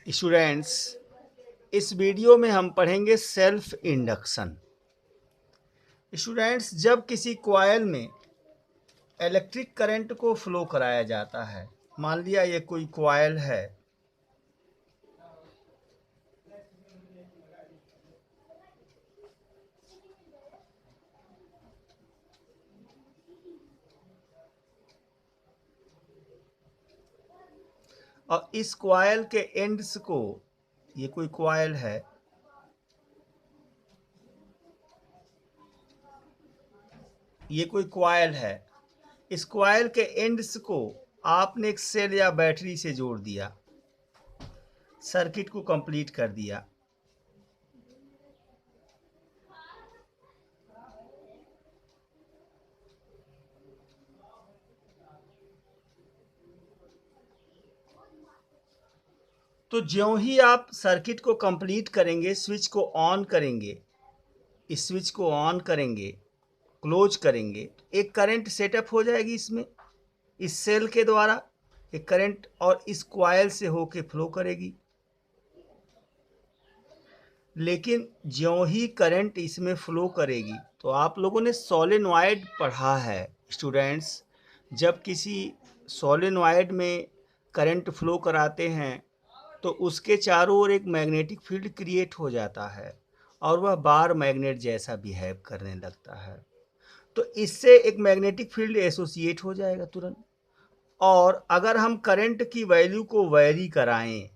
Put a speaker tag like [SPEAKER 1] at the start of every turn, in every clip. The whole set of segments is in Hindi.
[SPEAKER 1] स्टूडेंट्स, इस वीडियो में हम पढ़ेंगे सेल्फ इंडक्शन। स्टूडेंट्स, जब किसी कॉइल में इलेक्ट्रिक करंट को फ्लो कराया जाता है, मान लिया ये कोई कॉइल है, और इस कॉइल के एंड्स को, ये कोई कॉइल है, ये कोई कॉइल है, इस कॉइल के एंड्स को आपने एक सेल या बैटरी से जोड़ दिया, सर्किट को कंप्लीट कर दिया। तो ज्यों ही आप सर्किट को कंप्लीट करेंगे, स्विच को ऑन करेंगे, इस स्विच को ऑन करेंगे, क्लोज करेंगे, एक करंट सेटअप हो जाएगी इसमें, इस सेल के द्वारा एक करंट, और इस कॉइल से होके फ्लो करेगी। लेकिन ज्यों ही करंट इसमें फ्लो करेगी, तो आप लोगों ने सोलेनॉइड पढ़ा है स्टूडेंट्स, जब किसी सोलेनॉइड में करंट फ्लो कराते हैं तो उसके चारों ओर एक मैग्नेटिक फील्ड क्रिएट हो जाता है और वह बार मैग्नेट जैसा बिहेव करने लगता है। तो इससे एक मैग्नेटिक फील्ड एसोसिएट हो जाएगा तुरंत। और अगर हम करंट की वैल्यू को वैरी कराएं,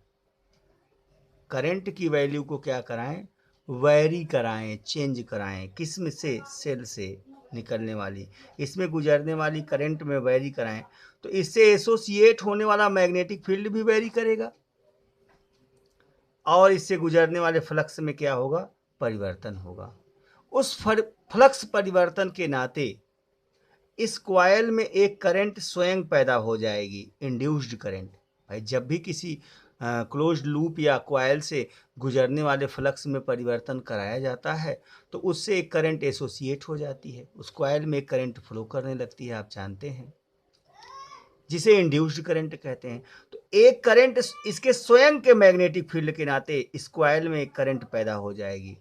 [SPEAKER 1] करंट की वैल्यू को क्या कराएं, वैरी कराएं, चेंज कराएं, किसमें से, सेल से निकलने वाली, इसमें गुजरने वाली करंट में वैरी कराएं, तो इससे एसोसिएट होने वाला मैग्नेटिक फील्ड भी वैरी करेगा और इससे गुजरने वाले फ्लक्स में क्या होगा, परिवर्तन होगा। उस फ्लक्स परिवर्तन के नाते इस कॉइल में एक करंट स्वयं पैदा हो जाएगी, इंड्यूस्ड करंट। भाई, जब भी किसी क्लोज्ड लूप या कॉइल से गुजरने वाले फ्लक्स में परिवर्तन कराया जाता है तो उससे एक करंट एसोसिएट हो जाती है, उस कॉइल में एक करंट फ्लो करने लगती है, आप जानते हैं, जिसे इंड्यूस्ड करंट कहते हैं। तो एक करंट इसके स्वयं के मैग्नेटिक फील्ड के नाते इस कॉइल में एक करंट पैदा हो जाएगी,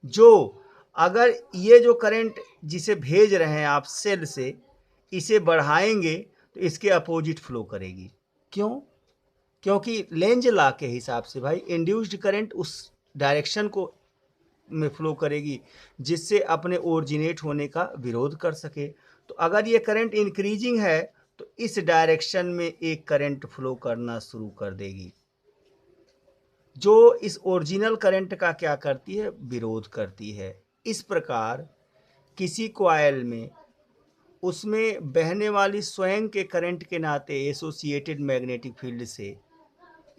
[SPEAKER 1] जो अगर ये जो करंट जिसे भेज रहे हैं आप सेल से, इसे बढ़ाएंगे तो इसके अपोजिट फ्लो करेगी। क्यों? क्योंकि लेंज लॉ के हिसाब से भाई इंड्यूस्ड करंट उस डायरेक्शन को में फ्लो करेगी जिससे अपने ओरिजिनेट होने का विरोध कर सके। तो अगर ये करंट इंक्रीजिंग है तो इस डायरेक्शन में एक करंट फ्लो करना शुरू कर देगी, जो इस ओरिजिनल करंट का क्या करती है, विरोध करती है। इस प्रकार किसी कॉइल में उसमें बहने वाली स्वयं के करंट के नाते एसोसिएटेड मैग्नेटिक फील्ड से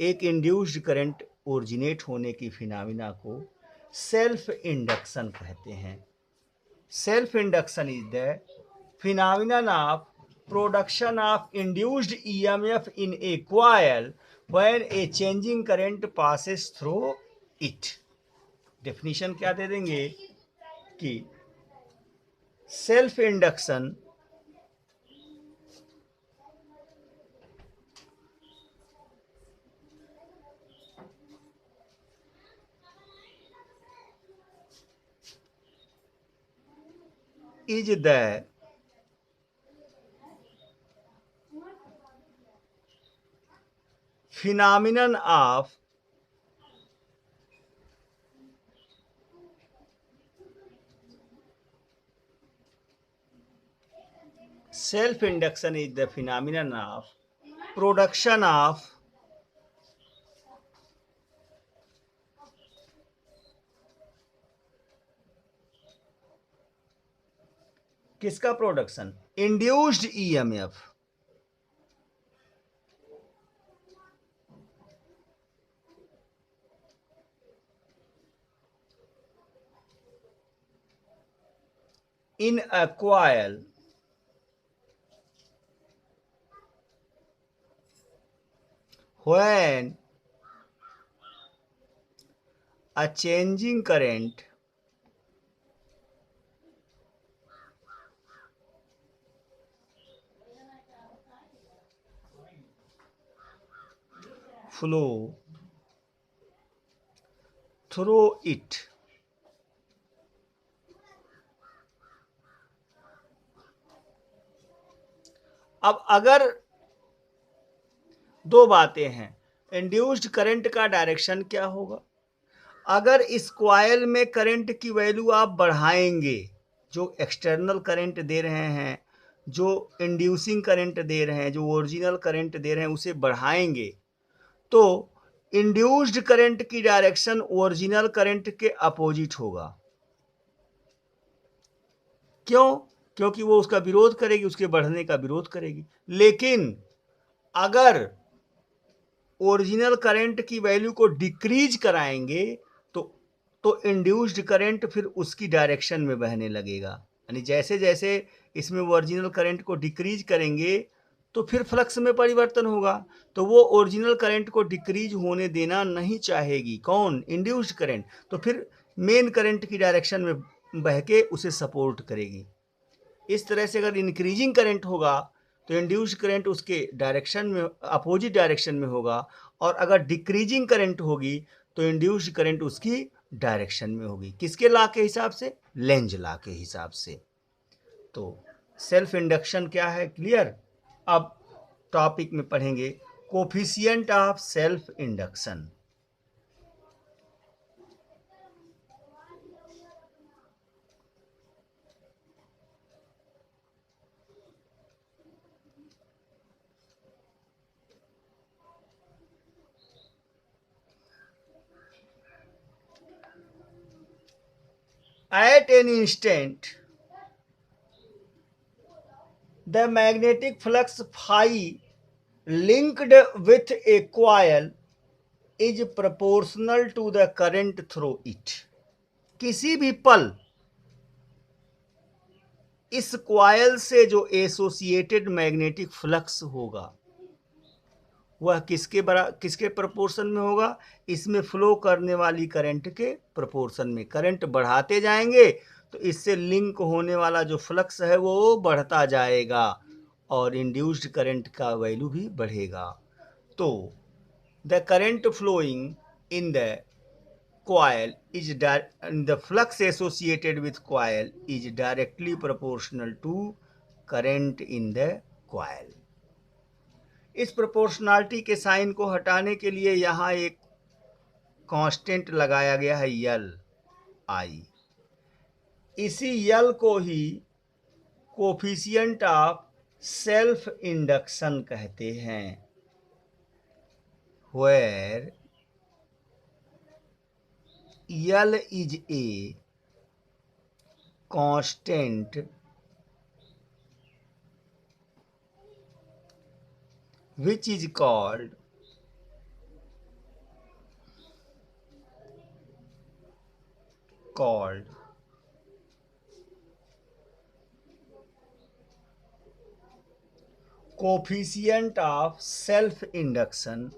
[SPEAKER 1] एक इंड्यूस्ड करंट ओरिजिनेट होने की फिनोमेना को सेल्फ इंडक्शन कहते हैं। Self induction is the phenomenon of production of induced EMF in a coil when a changing current passes through it। Definition क्या दे देंगे कि self induction is the phenomenon of self induction is the phenomenon of production of किसका production, induced EMF in a coil when a changing current flow through इट। अब अगर दो बातें हैं, इंड्यूस्ड करंट का डायरेक्शन क्या होगा। अगर इस कॉइल में करंट की वैल्यू आप बढ़ाएंगे, जो एक्सटर्नल करंट दे रहे हैं, जो इंड्यूसिंग करंट दे रहे हैं, जो ओरिजिनल करंट दे रहे हैं, उसे बढ़ाएंगे तो इंड्यूस्ड करंट की डायरेक्शन ओरिजिनल करंट के अपोजिट होगा। क्यों? क्योंकि वो उसका विरोध करेगी, उसके बढ़ने का विरोध करेगी। लेकिन अगर ओरिजिनल करंट की वैल्यू को डिक्रीज कराएंगे तो इंड्यूस्ड करंट फिर उसकी डायरेक्शन में बहने लगेगा। यानी जैसे जैसे इसमें ओरिजिनल करंट को डिक्रीज करेंगे तो फिर फ्लक्स में परिवर्तन होगा। तो वो ओरिजिनल करंट को डिक्रीज होने देना नहीं चाहेगी। कौन? Induced current. तो फिर मेन करंट की डायरेक्शन में बह के उसे सपोर्ट करेगी। इस तरह से अगर इंक्रीजिंग करंट होगा तो इंड्यूस्ड करंट उसके डायरेक्शन में, अपोजिट डायरेक्शन में होगा, और अगर डिक्रीजिंग करंट होगी तो इंड्यूस्ड करंट उसकी डायरेक्शन में होगी। किसके लॉ के हिसाब से? लेंज लॉ के हिसाब से। तो सेल्फ इंडक्शन क्या है, क्लियर। अब टॉपिक में पढ़ेंगे coefficient of self induction. At an instant, the magnetic flux phi linked with a coil is proportional to the current through it. किसी भी पल इस कॉइल से जो एसोसिएटेड मैग्नेटिक फ्लक्स होगा वह किसके प्रपोर्शन में होगा? इसमें फ्लो करने वाली करंट के प्रपोर्शन में। करंट बढ़ाते जाएंगे तो इससे लिंक होने वाला जो फ्लक्स है वो बढ़ता जाएगा और इंड्यूस्ड करंट का वैल्यू भी बढ़ेगा। तो the current flowing in the coil is the flux associated with coil is directly proportional to current in the coil. इस प्रोपोर्शनलिटी के साइन को हटाने के लिए यहाँ एक कांस्टेंट लगाया गया है, यल आई। इसी यल को ही कोफिशिएंट ऑफ सेल्फ इंडक्शन कहते हैं, where L is a constant which is called coefficient of self induction,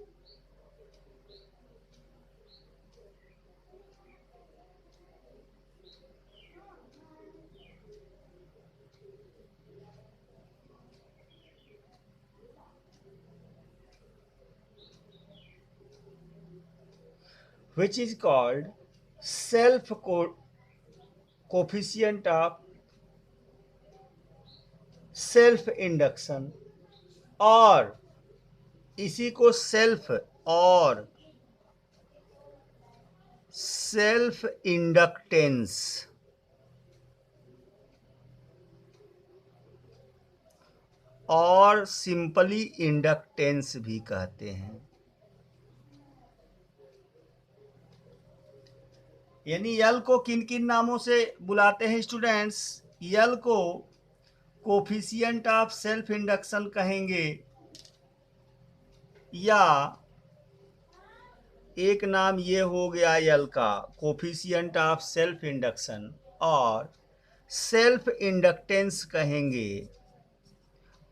[SPEAKER 1] which is called self coefficient of self induction, और इसी को सेल्फ और सेल्फ इंडक्टेंस और सिंपली इंडक्टेंस भी कहते हैं। यानी यल को किन किन नामों से बुलाते हैं स्टूडेंट्स? यल को कोफिशिएंट ऑफ सेल्फ इंडक्शन कहेंगे, या एक नाम ये हो गया यल का कोफिशिएंट ऑफ सेल्फ इंडक्शन, और सेल्फ इंडक्टेंस कहेंगे,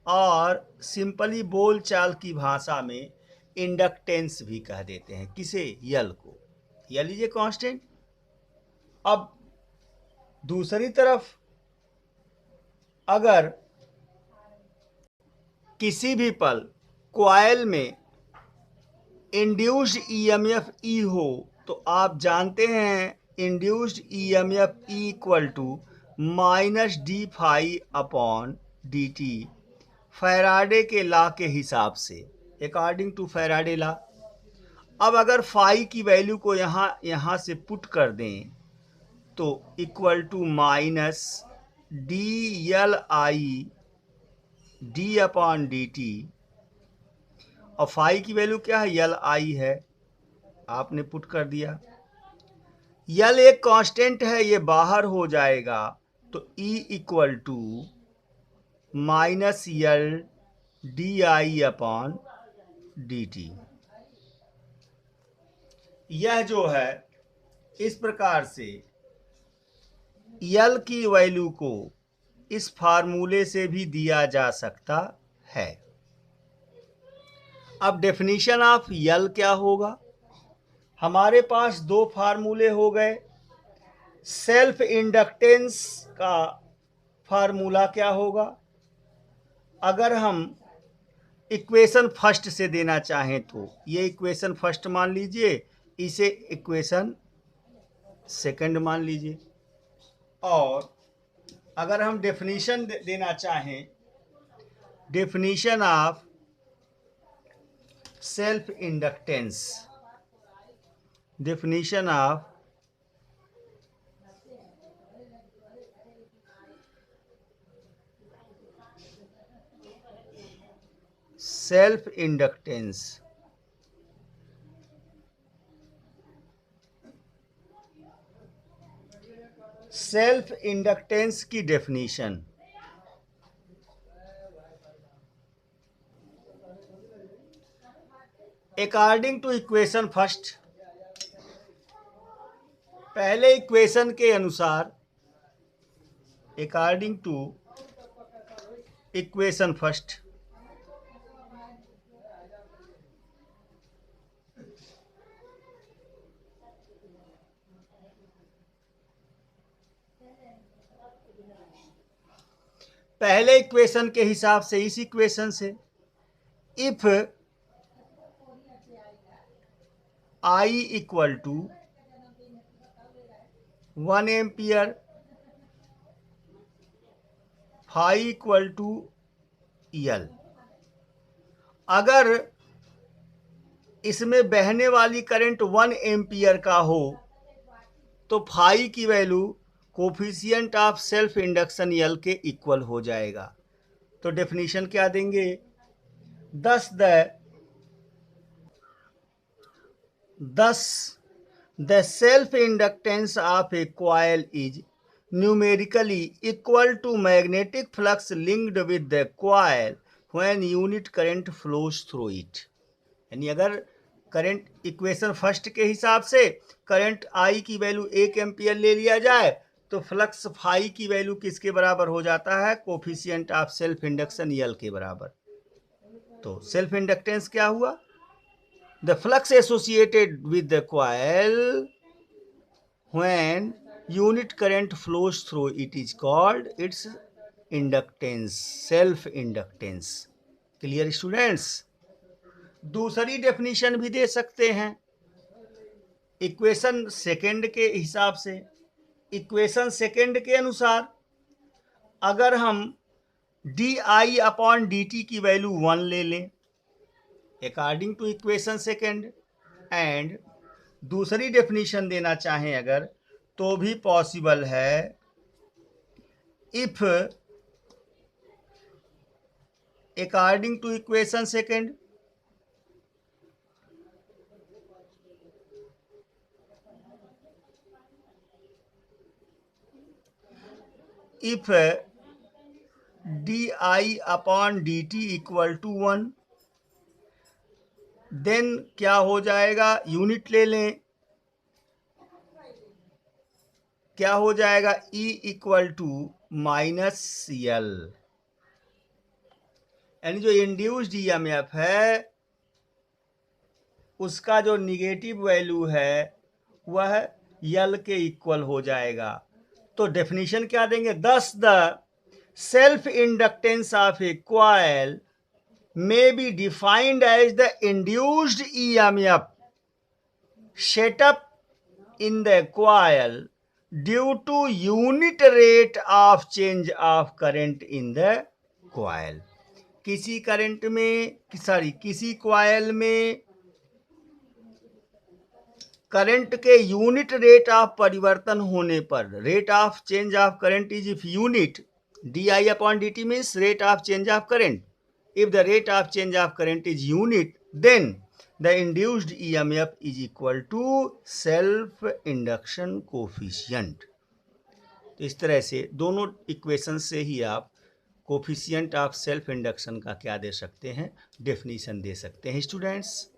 [SPEAKER 1] और सिंपली बोलचाल की भाषा में इंडक्टेंस भी कह देते हैं। किसे? यल को। L is a constant. अब दूसरी तरफ अगर किसी भी पल कॉइल में इंड्यूस्ड ईएमएफ ई हो तो आप जानते हैं induced EMF equal to minus d phi upon d t, Faraday के लॉ के हिसाब से, अकॉर्डिंग टू फैराडे लॉ। अब अगर फाई की वैल्यू को यहाँ से पुट कर दें तो equal to minus d L I d upon d t, और फाई की वैल्यू क्या है, एल आई है, आपने पुट कर दिया। यल एक कांस्टेंट है, ये बाहर हो जाएगा, तो E equal to minus L d I upon d t. यह जो है इस प्रकार से यल की वैल्यू को इस फार्मूले से भी दिया जा सकता है। अब डेफिनेशन ऑफ यल क्या होगा, हमारे पास दो फार्मूले हो गए। सेल्फ इंडक्टेंस का फार्मूला क्या होगा, अगर हम इक्वेशन फर्स्ट से देना चाहें तो ये इक्वेशन फर्स्ट मान लीजिए, इसे इक्वेशन सेकंड मान लीजिए, और अगर हम डेफिनेशन देना चाहें, definition of self inductance, definition of self inductance, self inductance की definition, according to equation first, पहले इक्वेशन के अनुसार, अकॉर्डिंग टू इक्वेशन फर्स्ट, पहले इक्वेशन के हिसाब से, इस इक्वेशन से, if I equal to 1 ampere, phi equal to L, अगर इसमें बहने वाली करंट 1 एम्पियर का हो तो फाई की value coefficient of self induction L के इक्वल हो जाएगा। तो डेफिनेशन क्या देंगे, दस the self-inductance of a coil is numerically equal to magnetic flux linked with the coil when unit current flows through it। यानी अगर करंट इक्वेशन फर्स्ट के हिसाब से करंट आई की वैल्यू 1 एम्पियर ले लिया जाए तो फ्लक्स फाई की वैल्यू किसके बराबर हो जाता है, coefficient of self induction L के बराबर। तो सेल्फ इंडक्टेंस क्या हुआ, the flux associated with the coil when unit current flows through it is called its inductance, self inductance। Clear students, दूसरी डेफिनेशन भी दे सकते हैं इक्वेशन सेकंड के हिसाब से। इक्वेशन सेकंड के अनुसार अगर हम d I upon d t की वैल्यू 1 ले लें according to equation second, and दूसरी डेफिनेशन देना चाहें अगर तो भी पॉसिबल है, if according to equation second if d I upon d t equal to 1, then क्या हो जाएगा, यूनिट ले लें, क्या हो जाएगा, E इक्वल टू माइनस यल, यानी जो इंड्यूस्ड ईएमएफ है उसका जो निगेटिव वैल्यू है वह यल के इक्वल हो जाएगा। तो डेफिनेशन क्या देंगे, दस the self inductance of A coil may be defined as the induced EMF set up in the coil due to unit rate of change of current in the coil. किसी करंट में किसी कॉइल में करंट के यूनिट रेट ऑफ परिवर्तन होने पर, rate of change of current is if unit, di/dt means rate of change of current. If the rate of change of current is unit, then the induced EMF is equal to self induction coefficient. तो इस तरह से दोनों इक्वेशन से ही आप कोफिशिएंट ऑफ सेल्फ इंडक्शन का क्या दे सकते हैं, डेफिनेशन दे सकते हैं स्टूडेंट्स.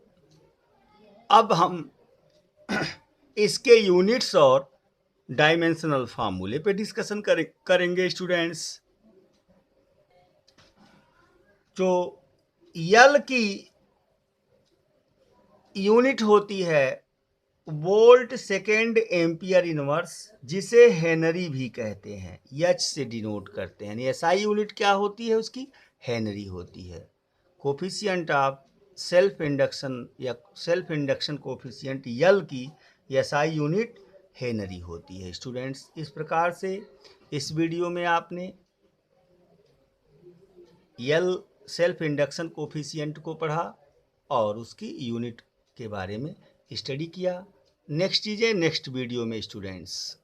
[SPEAKER 1] अब हम इसके यूनिट्स और डायमेंशनल फार्मूले पे डिस्कशन करेंगे स्टूडेंट्स. जो यल की यूनिट होती है वोल्ट सेकेंड एम्पियर इनवर्स, जिसे हेनरी भी कहते हैं, एच से डिनोट करते हैं. एसआई यूनिट क्या होती है उसकी, हेनरी होती है. कोफिशिएंट ऑफ सेल्फ इंडक्शन या सेल्फ इंडक्शन कोफिशिएंट यल की एसआई यूनिट हेनरी होती है स्टूडेंट्स. इस प्रकार से इस वीडियो में आपने यल सेल्फ इंडक्शन कोफिशिएंट को पढ़ा और उसकी यूनिट के बारे में स्टडी किया. नेक्स्ट कीजिए नेक्स्ट वीडियो में स्टूडेंट्स.